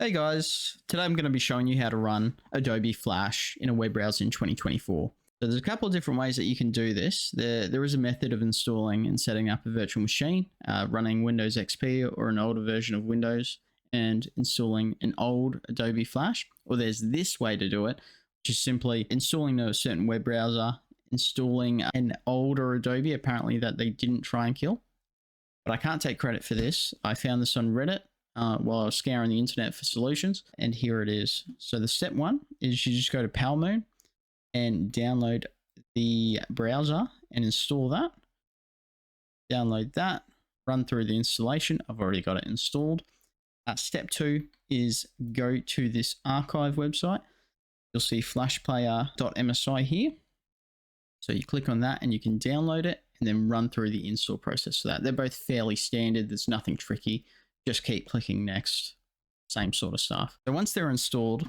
Hey guys, today I'm going to be showing you how to run Adobe Flash in a web browser in 2024. So there's a couple of different ways that you can do this. There is a method of installing and setting up a virtual machine, running Windows XP or an older version of Windows, and installing an old Adobe Flash. Or there's this way to do it, which is simply installing a certain web browser, installing an older Adobe, apparently that they didn't try and kill. But I can't take credit for this. I found this on Reddit while I was scouring the internet for solutions, and here it is. So the step one is you just go to Palmoon and download the browser and install that. Download that, run through the installation. I've already got it installed. Step two is go to this archive website. You'll see flashplayer.msi here. So you click on that and you can download it and then run through the install process for that. They're both fairly standard. There's nothing tricky. Just keep clicking next. Same sort of stuff. So once they're installed,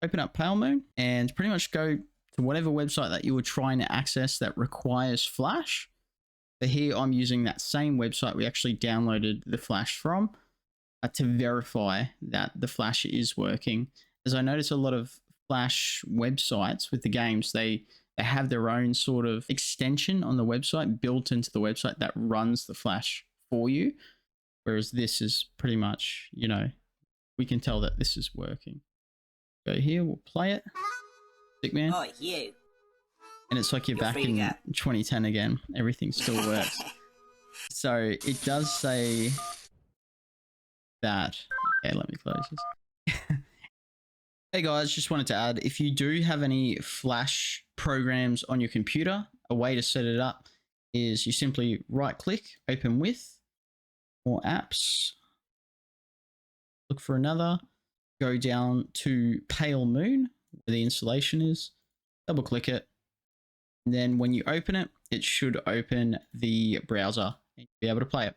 open up Palmoon and pretty much go to whatever website that you were trying to access that requires Flash. So here I'm using that same website we actually downloaded the Flash from to verify that the Flash is working. As I notice a lot of Flash websites with the games, they have their own sort of extension on the website built into the website that runs the Flash for you. Whereas this is pretty much, we can tell that this is working. Go here, we'll play it. Stick man. Oh, you. And it's like you're back in 2010 again. Everything still works. So it does say that. Okay, let me close this. Hey guys, just wanted to add, if you do have any Flash programs on your computer, a way to set it up is you simply right click, open with, more apps, look for another, go down to Pale Moon, where the installation is, double click it, and then when you open it, it should open the browser and you'll be able to play it.